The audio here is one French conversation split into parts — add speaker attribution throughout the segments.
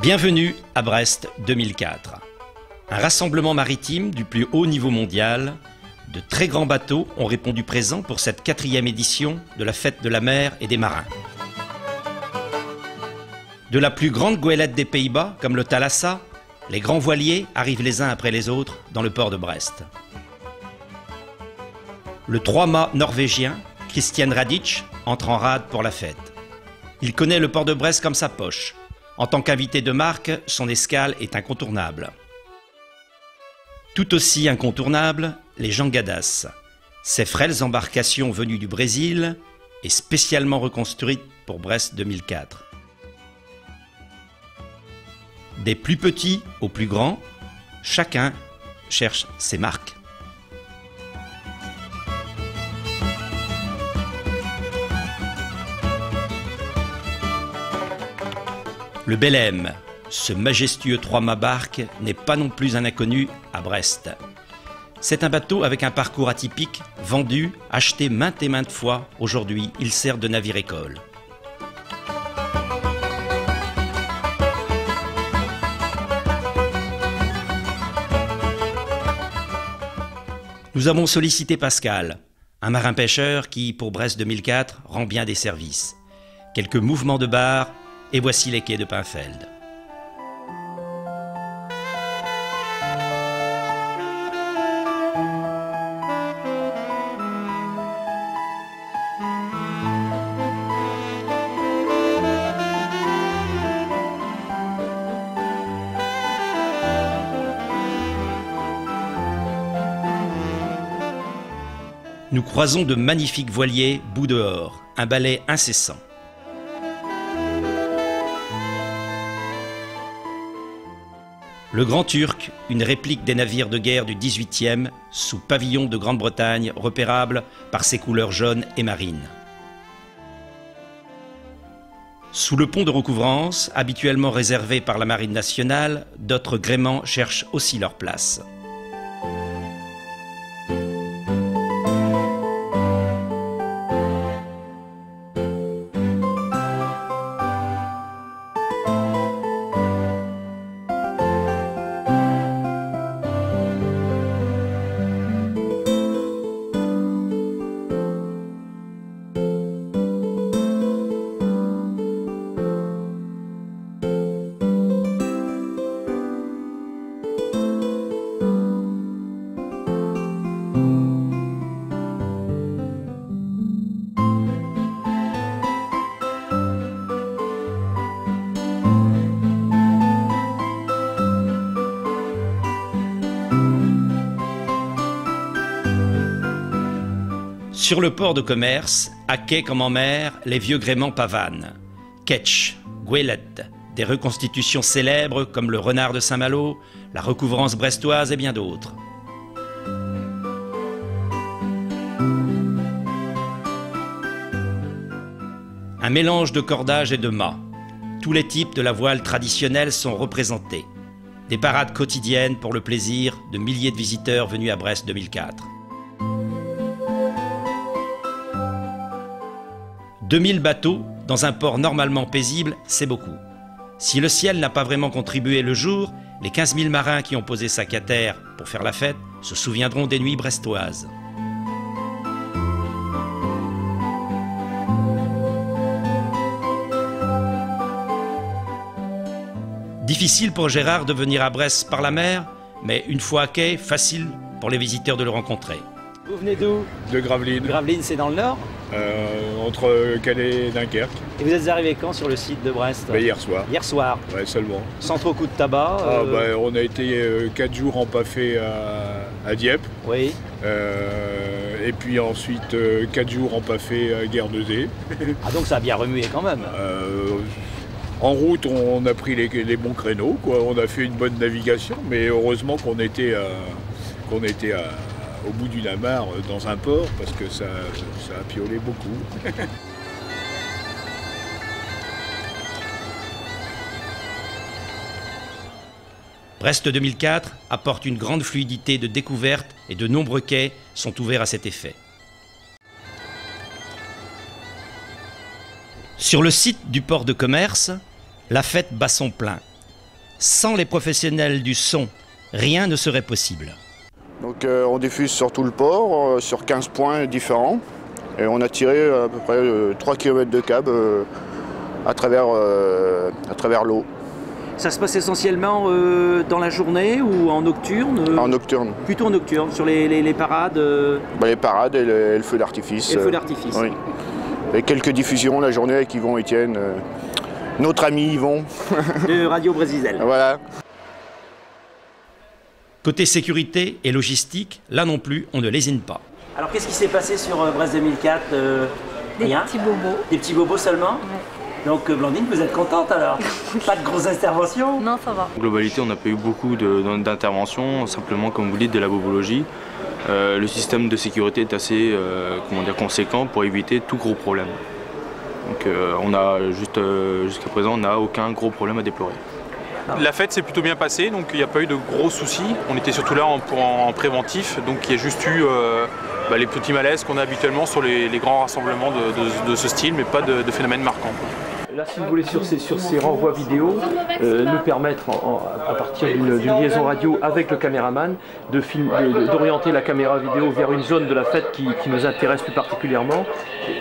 Speaker 1: Bienvenue à Brest 2004. Un rassemblement maritime du plus haut niveau mondial. De très grands bateaux ont répondu présent pour cette 4e édition de la Fête de la mer et des marins. De la plus grande goélette des Pays-Bas, comme le Thalassa, les grands voiliers arrivent les uns après les autres dans le port de Brest. Le 3-mâts norvégien, Christian Radich, entre en rade pour la fête. Il connaît le port de Brest comme sa poche. En tant qu'invité de marque, son escale est incontournable. Tout aussi incontournable, les jangadas, ces frêles embarcations venues du Brésil et spécialement reconstruites pour Brest 2004. Des plus petits aux plus grands, chacun cherche ses marques. Le Belém, ce majestueux 3-mâts barque, n'est pas non plus un inconnu à Brest. C'est un bateau avec un parcours atypique, vendu, acheté maintes et maintes fois. Aujourd'hui, il sert de navire-école. Nous avons sollicité Pascal, un marin-pêcheur qui, pour Brest 2004, rend bien des services. Quelques mouvements de barre, et voici les quais de Pinfeld. Nous croisons de magnifiques voiliers bout dehors, un balai incessant. Le Grand Turc, une réplique des navires de guerre du XVIIIe, sous pavillon de Grande-Bretagne, repérable par ses couleurs jaunes et marines. Sous le pont de recouvrance, habituellement réservé par la Marine nationale, d'autres gréements cherchent aussi leur place. Sur le port de commerce, à quai comme en mer, les vieux gréements pavanent. Ketch, goélette, des reconstitutions célèbres comme le renard de Saint-Malo, la recouvrance brestoise et bien d'autres. Un mélange de cordage et de mâts. Tous les types de la voile traditionnelle sont représentés. Des parades quotidiennes pour le plaisir de milliers de visiteurs venus à Brest 2004. 2000 bateaux dans un port normalement paisible, c'est beaucoup. Si le ciel n'a pas vraiment contribué le jour, les 15 000 marins qui ont posé sac à terre pour faire la fête se souviendront des nuits brestoises. Difficile pour Gérard de venir à Brest par la mer, mais une fois à quai, facile pour les visiteurs de le rencontrer.
Speaker 2: Vous venez d'où?
Speaker 3: De Gravelines.
Speaker 2: Gravelines, c'est dans le nord?
Speaker 3: Entre Calais et Dunkerque.
Speaker 2: Et vous êtes arrivé quand sur le site de Brest?
Speaker 3: Hier soir.
Speaker 2: Hier soir.
Speaker 3: Ouais, seulement.
Speaker 2: Sans trop coup de tabac
Speaker 3: On a été 4 jours empaffés à Dieppe.
Speaker 2: Oui.
Speaker 3: Et puis ensuite 4 jours empaffés à Guernesey.
Speaker 2: Ah, donc ça a bien remué quand même.
Speaker 3: En route, on a pris les bons créneaux, quoi. On a fait une bonne navigation, mais heureusement qu'on était au bout d'une amarre dans un port, parce que ça a piolé beaucoup.
Speaker 1: Brest 2004 apporte une grande fluidité de découverte et de nombreux quais sont ouverts à cet effet. Sur le site du port de commerce, la fête bat son plein. Sans les professionnels du son, rien ne serait possible.
Speaker 4: Donc on diffuse sur tout le port, sur 15 points différents. Et on a tiré à peu près 3 km de câble à travers l'eau.
Speaker 2: Ça se passe essentiellement dans la journée ou en nocturne
Speaker 4: En nocturne.
Speaker 2: Plutôt en nocturne, sur les parades
Speaker 4: Les parades et le feu d'artifice.
Speaker 2: Et le feu d'artifice.
Speaker 4: Oui. Et quelques diffusions la journée avec Yvon Etienne, notre ami Yvon.
Speaker 2: De Radio Brésil.
Speaker 4: Voilà.
Speaker 1: Côté sécurité et logistique, là non plus, on ne lésine pas.
Speaker 2: Alors qu'est-ce qui s'est passé sur Brest 2004 Rien.
Speaker 5: Des petits bobos.
Speaker 2: Des petits bobos seulement.
Speaker 5: Ouais.
Speaker 2: Donc Blandine, vous êtes contente alors? Pas de grosses interventions?
Speaker 5: Non, ça va.
Speaker 6: En globalité, on n'a pas eu beaucoup d'interventions, simplement comme vous dites de la bobologie. Le système de sécurité est assez conséquent pour éviter tout gros problème. Donc on a jusqu'à présent, on n'a aucun gros problème à déplorer.
Speaker 7: La fête s'est plutôt bien passée, donc il n'y a pas eu de gros soucis. On était surtout là en préventif, donc il y a juste eu les petits malaises qu'on a habituellement sur les grands rassemblements de ce style, mais pas de phénomène marquant.
Speaker 8: Là, si vous voulez, sur ces renvois vidéo, nous permettre, à partir d'une liaison radio avec le caméraman, d'orienter la caméra vidéo vers une zone de la fête qui nous intéresse plus particulièrement,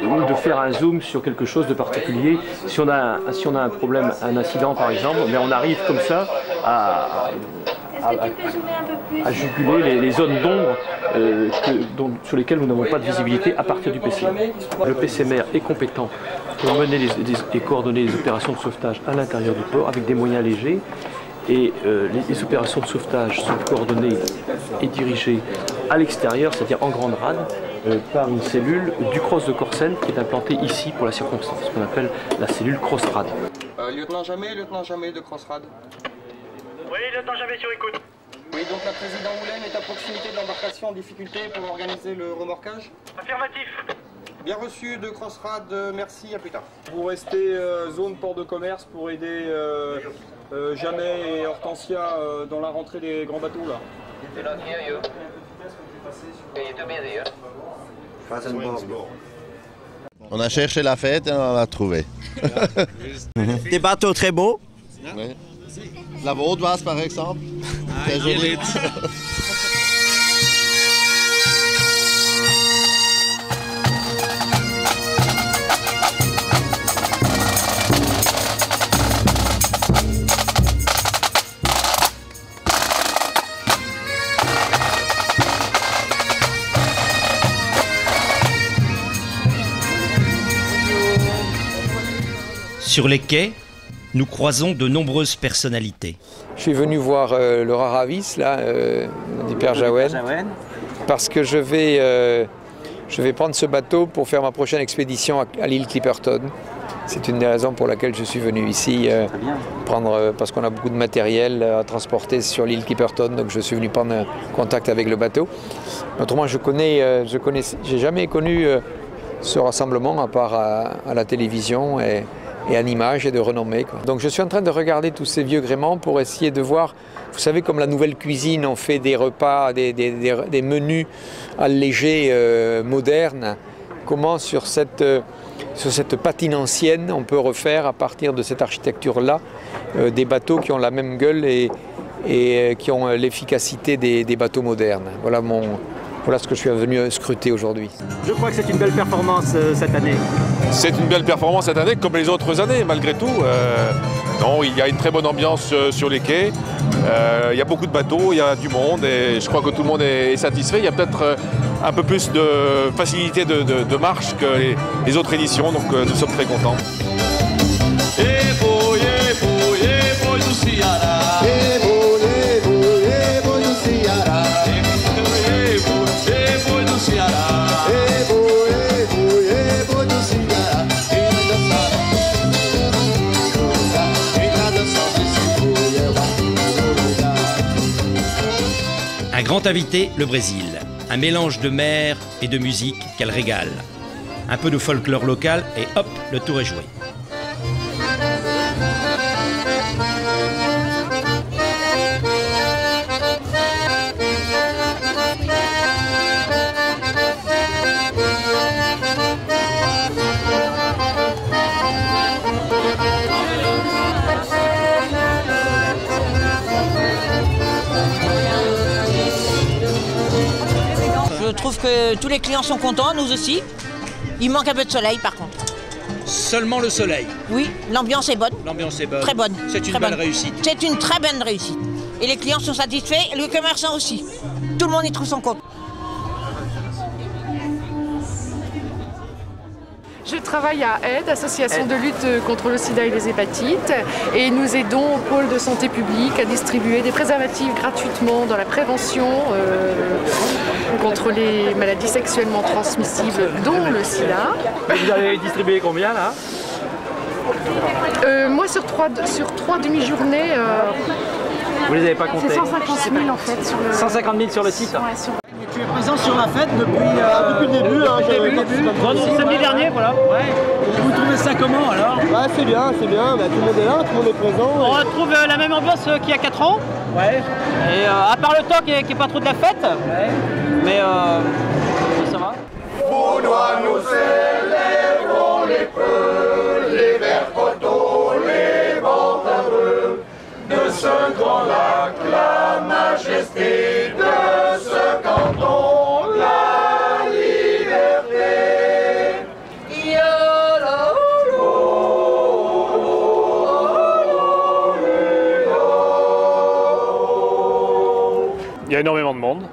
Speaker 8: ou de faire un zoom sur quelque chose de particulier. Si on a un problème, un incident par exemple, mais on arrive comme ça à juguler les zones d'ombre sur lesquelles nous n'avons pas de visibilité à partir du PCMR. Le PCMR est compétent pour mener et coordonner les opérations de sauvetage à l'intérieur du port avec des moyens légers. Et les opérations de sauvetage sont coordonnées et dirigées à l'extérieur, c'est-à-dire en grande rade, par une cellule du CROSS de Corsen qui est implantée ici pour la circonstance, qu'on appelle la cellule CROSS-RAD.
Speaker 9: Lieutenant Jamais de CROSS-RAD.
Speaker 10: Oui, lieutenant Jamais sur écoute.
Speaker 9: Oui, donc la présidente Moulin est à proximité de l'embarcation en difficulté pour organiser le remorquage.
Speaker 10: Affirmatif.
Speaker 9: Bien reçu de CROSS-RAD, merci, à plus tard.
Speaker 11: Vous restez zone port de commerce pour aider Jamais et Hortensia dans la rentrée des grands bateaux là.
Speaker 12: On a cherché la fête et on l'a trouvée.
Speaker 2: Des bateaux très beaux.
Speaker 12: Oui. La Vaudoise par exemple. Très jolie.
Speaker 1: Sur les quais, nous croisons de nombreuses personnalités.
Speaker 13: Je suis venu voir le Raravis, là, du Père Jaouen, parce que je vais prendre ce bateau pour faire ma prochaine expédition à l'île Clipperton. C'est une des raisons pour laquelle je suis venu ici, parce qu'on a beaucoup de matériel à transporter sur l'île Clipperton, donc je suis venu prendre contact avec le bateau. Autrement, j'ai jamais connu ce rassemblement à part à la télévision et en images et de renommée, quoi. Donc je suis en train de regarder tous ces vieux gréements pour essayer de voir, vous savez comme la nouvelle cuisine, on fait des repas, des menus allégés, modernes, comment sur cette patine ancienne on peut refaire à partir de cette architecture-là des bateaux qui ont la même gueule et qui ont l'efficacité des bateaux modernes. Voilà ce que je suis venu scruter aujourd'hui.
Speaker 2: Je crois que c'est une belle performance cette année.
Speaker 14: C'est une belle performance cette année, comme les autres années, malgré tout. Non, il y a une très bonne ambiance sur les quais. Il y a beaucoup de bateaux, il y a du monde et je crois que tout le monde est satisfait. Il y a peut-être un peu plus de facilité de marche que les autres éditions, donc nous sommes très contents.
Speaker 1: Un grand invité, le Brésil. Un mélange de mer et de musique qu'elle régale. Un peu de folklore local et hop, le tour est joué.
Speaker 5: trouve que tous les clients sont contents, nous aussi. Il manque un peu de soleil par contre.
Speaker 1: Seulement le soleil.
Speaker 5: Oui, l'ambiance est bonne.
Speaker 1: L'ambiance est bonne.
Speaker 5: Très bonne.
Speaker 1: C'est une
Speaker 5: très
Speaker 1: belle
Speaker 5: bonne.
Speaker 1: réussite.
Speaker 5: C'est une très bonne réussite. Et les clients sont satisfaits, et le commerçant aussi. Tout le monde y trouve son compte.
Speaker 15: Je travaille à AIDE, Association de lutte contre le sida et les hépatites, et nous aidons au pôle de santé publique à distribuer des préservatifs gratuitement dans la prévention contre les maladies sexuellement transmissibles, dont le sida.
Speaker 8: Vous avez distribué combien là?
Speaker 15: Moi sur trois demi-journées,
Speaker 8: vous les avez pas comptés?
Speaker 15: c'est 150 000 en fait. Sur le...
Speaker 8: 150 000 sur le site.
Speaker 15: Ouais,
Speaker 16: Tu es présent sur la fête depuis le début.
Speaker 8: Samedi dernier, voilà. Ouais.
Speaker 16: Vous trouvez ça comment alors?
Speaker 17: Ouais, c'est bien, c'est bien. Bah, tout le monde est là, tout le monde est présent.
Speaker 18: On retrouve la même ambiance qu'il y a 4 ans.
Speaker 16: Ouais.
Speaker 18: Et à part le temps qui est pas trop de la fête.
Speaker 16: Ouais.
Speaker 18: Mais ça va.
Speaker 19: Boudoir, nous célébrons les peu, les verts poteaux, les bancs de ce grand lac, la majesté de ce canton, la liberté.
Speaker 20: Il y a énormément de monde.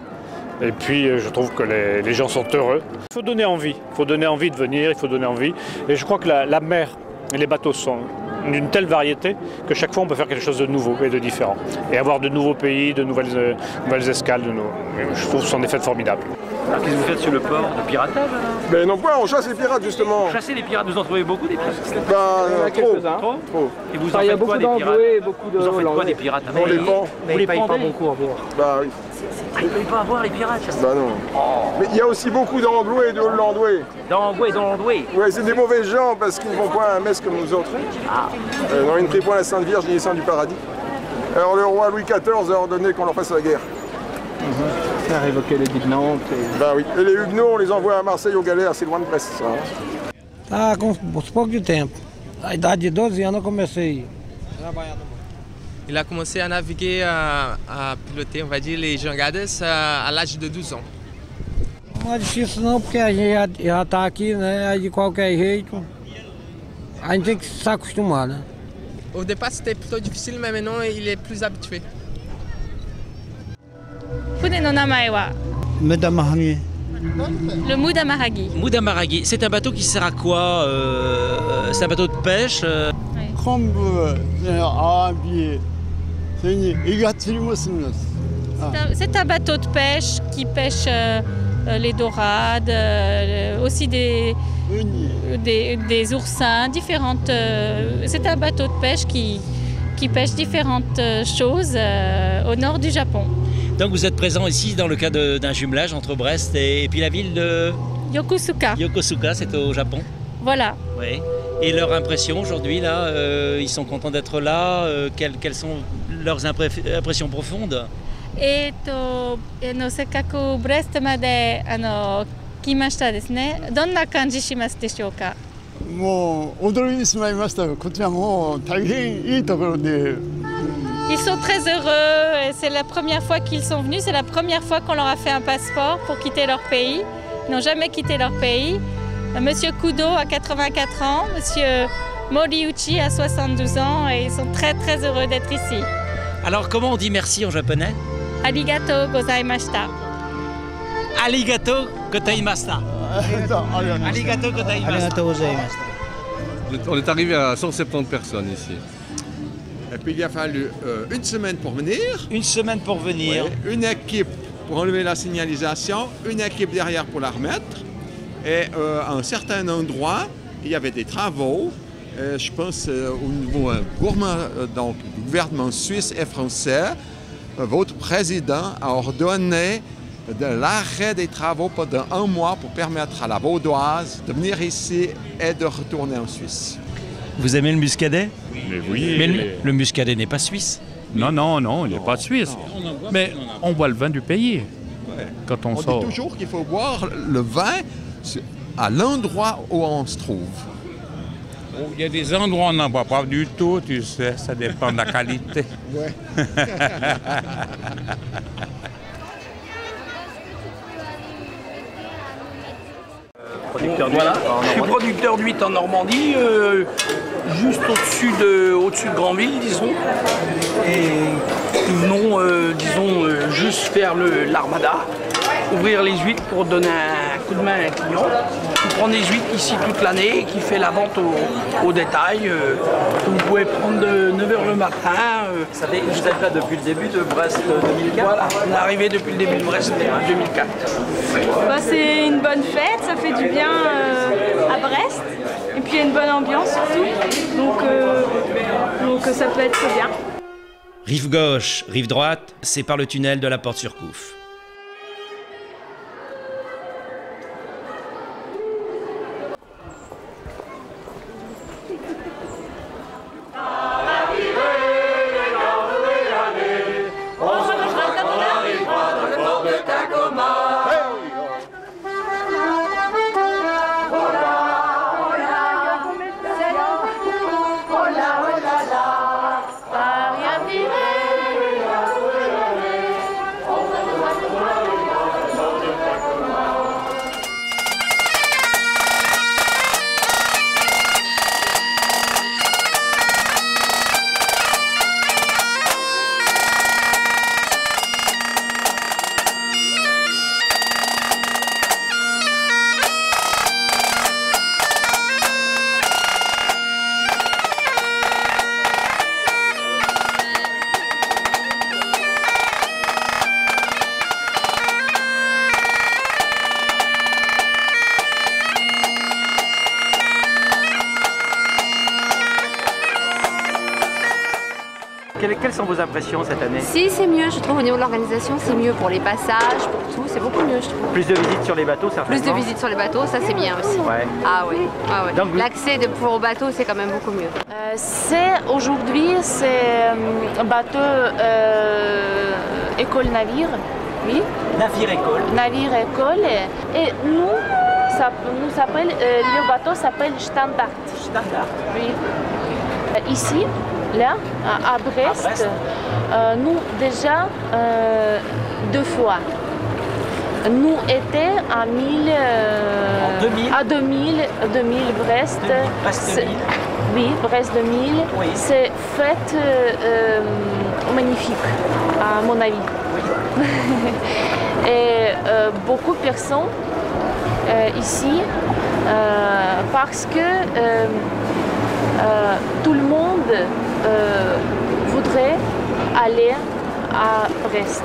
Speaker 20: Et puis je trouve que les gens sont heureux. Il faut donner envie. Il faut donner envie de venir, il faut donner envie. Et je crois que la mer et les bateaux sont d'une telle variété que chaque fois on peut faire quelque chose de nouveau et de différent. Et avoir de nouveaux pays, de nouvelles escales. Je trouve que ce sont des fêtes formidables.
Speaker 8: Alors qu'est-ce que vous faites sur le port? De piratage alors?
Speaker 17: Ben non, on chasse les pirates justement.
Speaker 8: Chasser les pirates, vous en trouvez beaucoup des pirates?
Speaker 17: Ben,
Speaker 8: quelques-uns.
Speaker 17: Trop.
Speaker 8: Et vous en faites quoi des pirates? Vous en faites quoi des pirates?
Speaker 17: On les vend.
Speaker 8: Vous les payez pas bon coup à boire?
Speaker 17: Bah oui.
Speaker 8: Ah, ils ne payent pas à boire les pirates?
Speaker 17: Bah non. Mais il y a aussi beaucoup d'Andoués et de Hollandoués.
Speaker 8: D'Andoués?
Speaker 17: Ouais, c'est des mauvais gens parce qu'ils ne vont pas à un messe comme nous autres. Non, ils ne prient point la Sainte Vierge ni les saints du paradis. Alors le roi Louis XIV a ordonné qu'on leur fasse la guerre.
Speaker 16: Ça a révoqué les de Nantes.
Speaker 17: Bah oui. Et les Huguenots, on les envoie à Marseille aux galères, c'est loin de Brest, ça.
Speaker 21: Tá com pouco de tempo. A idade de 12 anos eu comecei a trabalhar no mar.
Speaker 22: Il a commencé à naviguer, à piloter, on va dire, les jangadas à l'âge de 12 ans.
Speaker 21: Não é difícil não, porque a gente já está aqui, né? Aí de qualquer jeito, a gente tem que se acostumar, né?
Speaker 22: Au départ, c'était plutôt difficile, mais maintenant, il est plus habitué.
Speaker 23: 船の名前は
Speaker 21: Mudamaragi.
Speaker 23: Le Mudamaragi.
Speaker 1: Mudamaragi, c'est un bateau qui sert à quoi? C'est un bateau de pêche?
Speaker 23: C'est un bateau de pêche qui pêche les dorades, aussi des oursins, différentes. C'est un bateau de pêche qui pêche différentes choses au nord du Japon.
Speaker 1: Donc vous êtes présent ici dans le cadre d'un jumelage entre Brest et puis la ville de
Speaker 23: Yokosuka.
Speaker 1: Yokosuka, c'est au Japon.
Speaker 23: Voilà.
Speaker 1: Oui. Et leur impression aujourd'hui, là, ils sont contents d'être là. Quelles sont leurs impressions profondes?
Speaker 23: せっかくブレストまで来ましたですね。どんな感じしますでしょうか？
Speaker 24: もう驚いてしまいました。こちらも大変いいところで。
Speaker 23: Ils sont très heureux. C'est la première fois qu'ils sont venus. C'est la première fois qu'on leur a fait un passeport pour quitter leur pays. Ils n'ont jamais quitté leur pays. Monsieur Kudo a 84 ans, Monsieur Moriuchi a 72 ans et ils sont très très heureux d'être ici.
Speaker 1: Alors comment on dit merci en japonais?
Speaker 23: Arigato gozaimashita.
Speaker 1: Arigato gozaimashita. Arigato gozaimashita.
Speaker 25: On est arrivé à 170 personnes ici. Et puis il a fallu une semaine pour venir.
Speaker 1: Une semaine pour venir.
Speaker 25: Ouais, une équipe pour enlever la signalisation, une équipe derrière pour la remettre. Et à un certain endroit, il y avait des travaux. Je pense au niveau donc, du gouvernement suisse et français, votre président a ordonné de l'arrêt des travaux pendant 1 mois pour permettre à la Vaudoise de venir ici et de retourner en Suisse.
Speaker 1: Vous aimez le muscadet?
Speaker 26: Mais oui.
Speaker 1: Mais le muscadet n'est pas suisse.
Speaker 26: Non, il n'est pas suisse. Mais on boit le vin du pays quand on sort.
Speaker 25: On dit toujours qu'il faut boire le vin à l'endroit où on se trouve.
Speaker 26: Il y a des endroits où on n'en boit pas du tout, tu sais, ça dépend de la qualité.
Speaker 17: Ouais.
Speaker 8: producteur d'huile
Speaker 3: Voilà,
Speaker 8: en
Speaker 3: je suis
Speaker 8: Normandie.
Speaker 3: producteur d'huîtres en Normandie, juste au-dessus de Grandville, disons. Et nous venons, juste faire l'armada, ouvrir les huîtres pour donner un coup de main à un client. On prend des huîtres ici toute l'année et qui fait la vente au détail. Vous pouvez prendre de 9h le matin.
Speaker 2: Vous êtes là depuis le début de Brest 2004?
Speaker 3: Voilà, on est arrivé depuis le début de Brest 2004.
Speaker 4: Bah, c'est une bonne fête, ça fait du bien à Brest. Et puis il y a une bonne ambiance surtout. Donc ça peut être très bien.
Speaker 1: Rive gauche, rive droite, c'est par le tunnel de la Porte-sur-Couffe.
Speaker 2: Quelles sont vos impressions cette année?
Speaker 6: Si, c'est mieux, je trouve, au niveau de l'organisation, c'est mieux pour les passages, pour tout, c'est beaucoup mieux, je trouve.
Speaker 2: Plus de visites sur les bateaux, certainement.
Speaker 6: Plus de visites sur les bateaux, ça c'est bien aussi.
Speaker 2: Ouais.
Speaker 6: Ah oui, ah, ouais.
Speaker 2: Donc,
Speaker 6: l'accès au bateau, c'est quand même beaucoup mieux.
Speaker 4: Aujourd'hui, c'est un bateau école navire, oui.
Speaker 2: Navire-école.
Speaker 4: Navire-école. Et nous s'appelle, le bateau s'appelle Standard.
Speaker 2: Standard.
Speaker 4: Oui. Ici, là, à Brest, nous déjà 2 fois. Nous étions à 2000, à 2000 Brest.
Speaker 2: Brest 2000.
Speaker 4: Oui, Brest 2000.
Speaker 2: Oui.
Speaker 4: C'est fête magnifique, à mon avis. Oui. Et beaucoup de personnes ici, parce que tout le monde voudrait aller à Brest.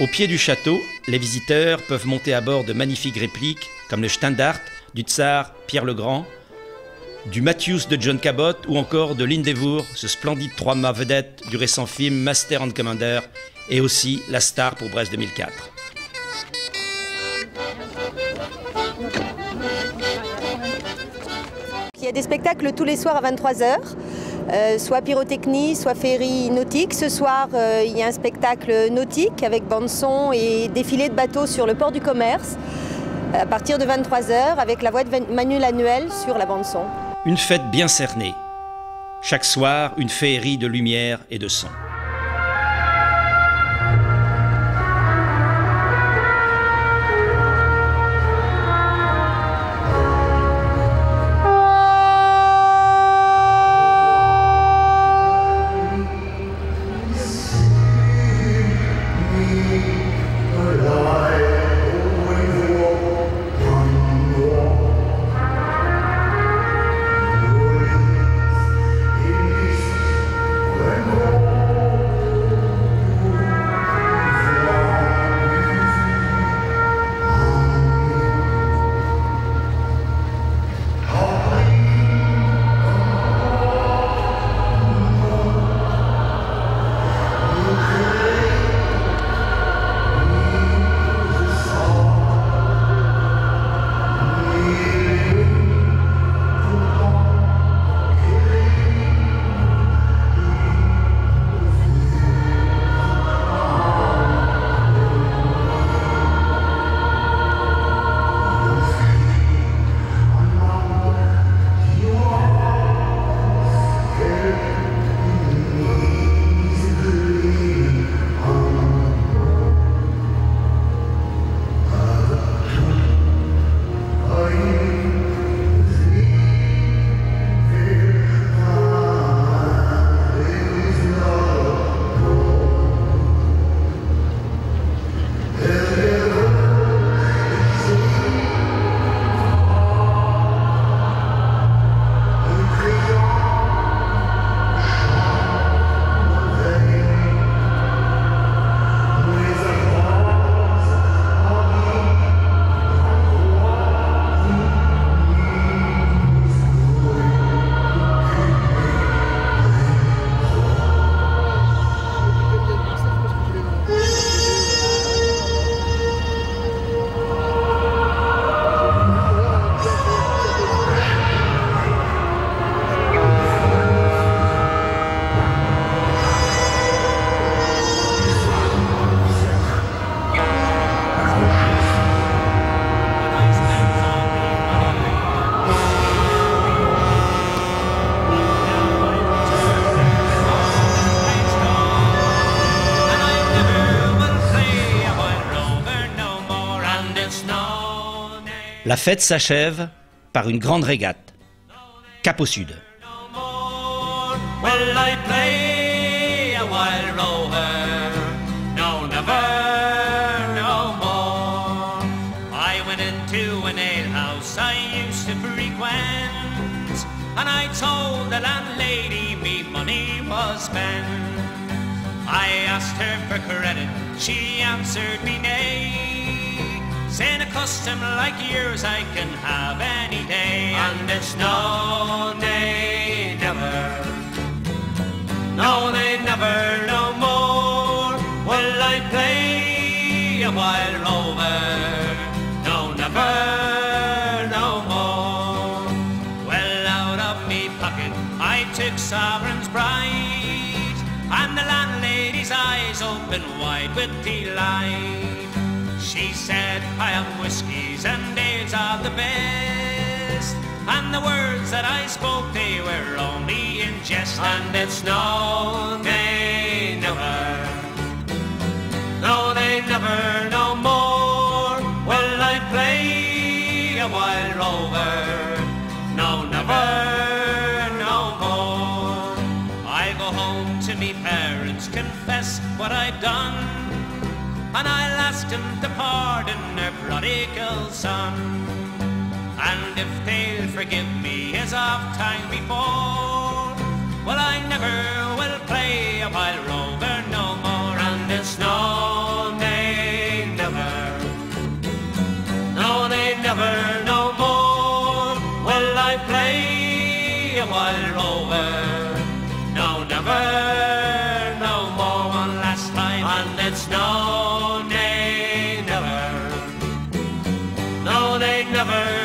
Speaker 1: Au pied du château, les visiteurs peuvent monter à bord de magnifiques répliques comme le Standard du tsar Pierre le Grand, du Matthews de John Cabot ou encore de l'Endeavour, ce splendide 3-mâts vedette du récent film Master and Commander, et aussi la star pour Brest 2004.
Speaker 7: Il y a des spectacles tous les soirs à 23h. Soit pyrotechnie, soit féerie nautique. Ce soir, il y a un spectacle nautique avec bande-son et défilé de bateaux sur le port du commerce à partir de 23h avec la voix de Manu Lanuel sur la bande-son.
Speaker 1: Une fête bien cernée. Chaque soir, une féerie de lumière et de son. La fête s'achève par une grande régate. Cap au sud.
Speaker 19: Will I play a wild rover? No, never, no more. I went into an alehouse I used to frequent, and I told the landlady me money was spent. I asked her for credit, she answered me nay, saying a custom like yours I can have any day. And it's no, nay, never. No, they never no more will I play a wild rover. No, never no more. Well, out of me pocket I took sovereigns bright, and the landlady's eyes opened wide with delight. She said, I have whiskies and ales of the best, and the words that I spoke, they were only in jest. And it's no, they never, no, they never no more will I play a wild rover. No, never no more. I go home to me parents, confess what I've done, and I'll ask them to pardon their prodigal son. And if they'll forgive me as oft time before, well, I never will play a wild rover no more. And it's no, they never, no, they never no more will I play a wild rover. No, never no more. One last time. And it's no, they never, no, they never.